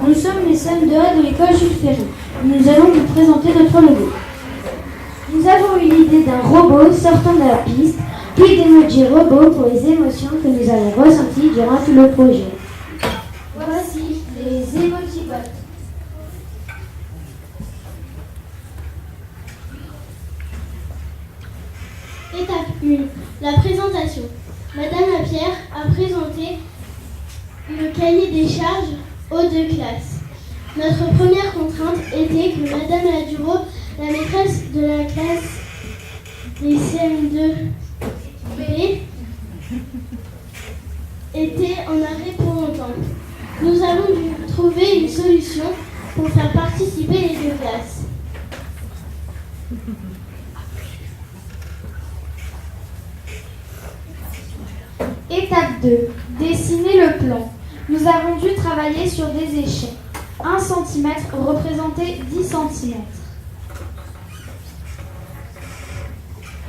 Nous sommes les CM2A de l'école Jules Ferry. Nous allons vous présenter notre logo. Nous avons eu l'idée d'un robot sortant de la piste, puis d'emoji robots pour les émotions que nous avons ressenties durant tout le projet. Voici les emojibots. Étape 1. La présentation. Madame Lapierre a présenté le cahier des charges aux deux classes. Notre première contrainte était que Madame Laduro, la maîtresse de la classe des CM2B, était en arrêt pour longtemps. Nous avons dû trouver une solution pour faire participer les deux classes. Étape 2. Dessiner le plan. Nous avons dû travailler sur des échelles. 1 cm représentait 10 cm.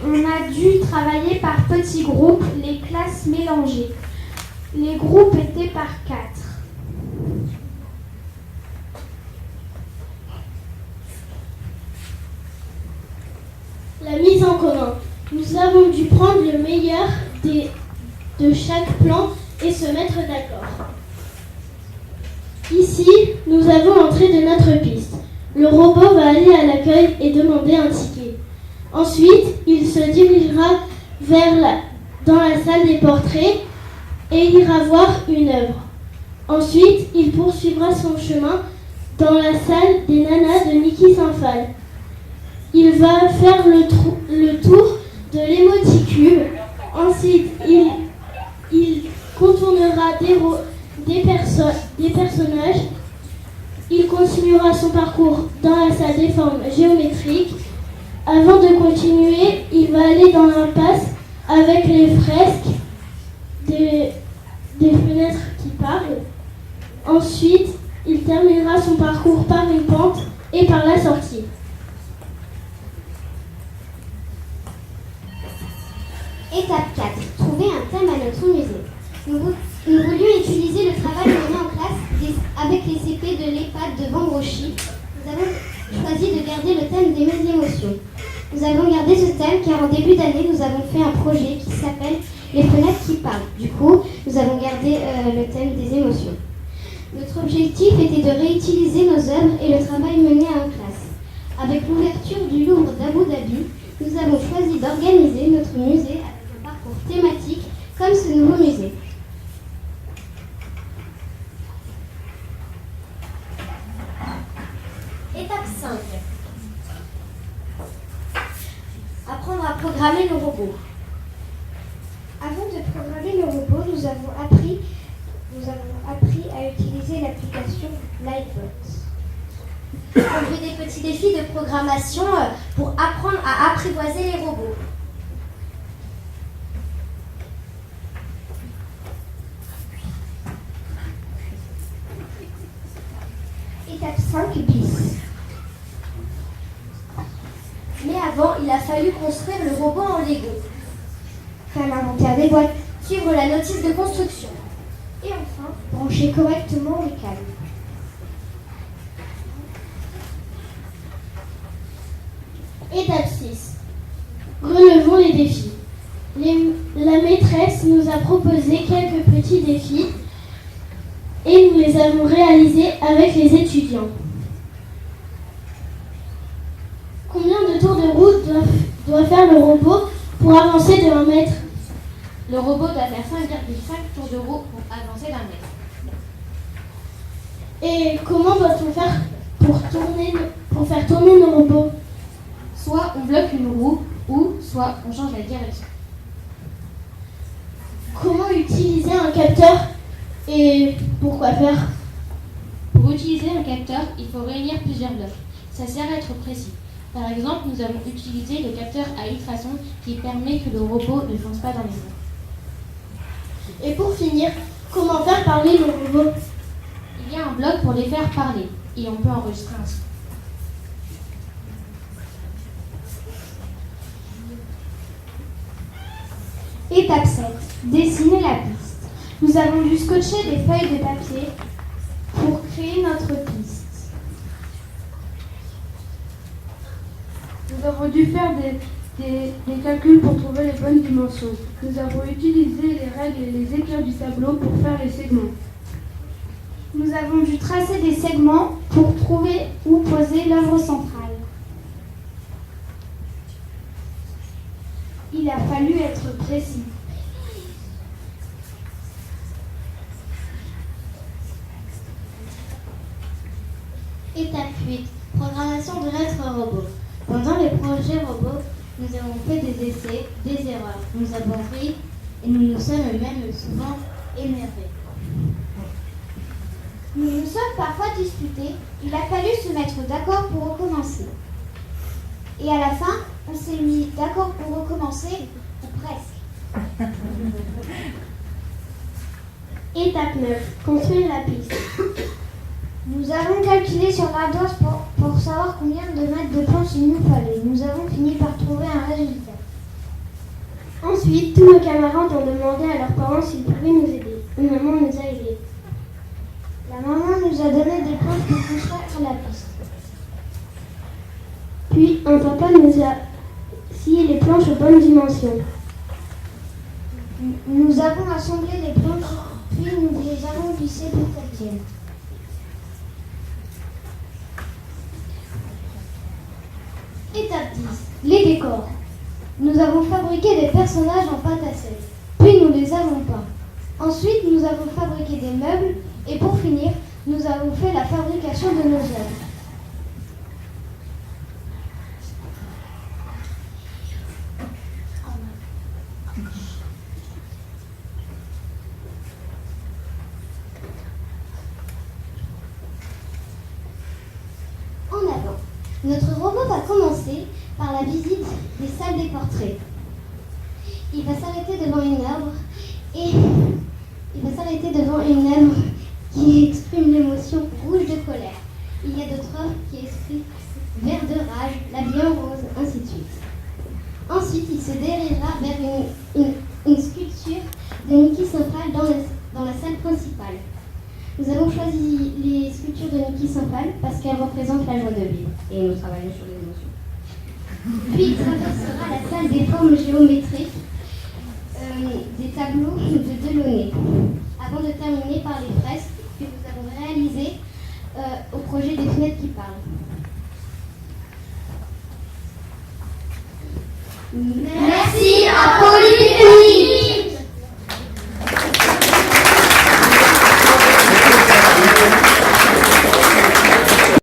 On a dû travailler par petits groupes, les classes mélangées. Les groupes étaient par 4. La mise en commun. Nous avons dû prendre le meilleur de chaque plan et se mettre d'accord. Ici, nous avons l'entrée de notre piste. Le robot va aller à l'accueil et demander un ticket. Ensuite, il se dirigera dans la salle des portraits et ira voir une œuvre. Ensuite, il poursuivra son chemin dans la salle des nanas de Niki Saint-Phal. Il va faire le tour de l'émoticube. Ensuite, il contournera des personnages. Il continuera son parcours dans la salle des formes géométriques. Avant de continuer, il va aller dans l'impasse avec les fresques des fenêtres qui parlent. Ensuite, il terminera son parcours par une pente et par la sortie. Étape 4. Trouver un thème à notre musée. Nous voulions utiliser le travail mené en classe avec les CP de l'EHPAD de Vambrochy. Nous avons choisi de garder le thème des émotions. Nous avons gardé ce thème car en début d'année, nous avons fait un projet qui s'appelle Les fenêtres qui parlent. Du coup, nous avons gardé le thème des émotions. Notre objectif était de réutiliser nos œuvres et le travail mené en classe. Avec l'ouverture du Louvre d'Abu Dhabi, nous avons choisi d'organiser notre musée avec un parcours thématique comme ce nouveau musée. Étape 5. Apprendre à programmer nos robots. Avant de programmer nos robots, nous avons appris à utiliser l'application Lightbox. On fait des petits défis de programmation pour apprendre à apprivoiser les robots. Étape 5 bis. Mais avant, il a fallu construire le robot en Lego. Faire l'inventaire des boîtes, suivre la notice de construction. Et enfin, brancher correctement les câbles. Étape 6. Relevons les défis. La maîtresse nous a proposé quelques petits défis et nous les avons réalisés avec les étudiants. Combien de tours de roue doit faire le robot pour avancer de 1 mètre? Le robot doit faire 5,5 tours de roue pour avancer d'1 mètre. Et comment doit-on faire pour faire tourner nos robots? Soit on bloque une roue, ou soit on change la direction. Comment utiliser un capteur et pourquoi faire? Pour utiliser un capteur, il faut réunir plusieurs blocs. Ça sert à être précis. Par exemple, nous avons utilisé le capteur à ultrasons qui permet que le robot ne fonce pas dans les murs. Et pour finir, comment faire parler nos robots? Il y a un bloc pour les faire parler et on peut enregistrer un son. Étape 7. Dessiner la piste. Nous avons dû scotcher des feuilles de papier pour créer notre piste. Nous avons dû faire des calculs pour trouver les bonnes dimensions. Nous avons utilisé les règles et les écrire du tableau pour faire les segments. Nous avons dû tracer des segments pour trouver où poser l'œuvre centrale. Il a fallu être précis. Étape 8. Programmation de notre robot. Pendant les projets robots, nous avons fait des essais, des erreurs. Nous avons ri et nous nous sommes même souvent énervés. Nous nous sommes parfois disputés. Il a fallu se mettre d'accord pour recommencer. Et à la fin, on s'est mis d'accord pour recommencer, ou presque. Étape 9. Construire la piste. Nous avons calculé sur l'ardoise pour savoir combien de mètres de planche il nous fallait. Nous avons fini par trouver un résultat. Ensuite, tous nos camarades ont demandé à leurs parents s'ils pouvaient nous aider. Une maman nous a aidés. La maman nous a donné des planches pour construire la piste. Puis, un papa nous a scié les planches aux bonnes dimensions. Nous avons assemblé les planches, puis nous les avons vissées pour qu'elles tiennent. Étape 10. Les décors. Nous avons fabriqué des personnages en pâte à sel, puis nous les avons peints. Ensuite, nous avons fabriqué des meubles et pour finir, nous avons fait la fabrication de nos œuvres. En avant. Notre robot va commencer par la visite des salles des portraits. Il va s'arrêter devant une œuvre qui exprime l'émotion rouge de colère. Il y a d'autres œuvres qui expriment vert de rage, la vie en rose, ainsi de suite. Ensuite, il se dirigera vers une sculpture de Niki Saint-Phalle dans la salle principale. Nous avons choisi les sculptures de Niki Saint-Phalle parce qu'elles représentent la joie de vivre et nous travaillons sur les émotions. Puis il traversera la salle des formes géométriques, des tableaux de Delaunay, avant de terminer par les fresques que nous avons réalisées au projet des fenêtres qui parlent.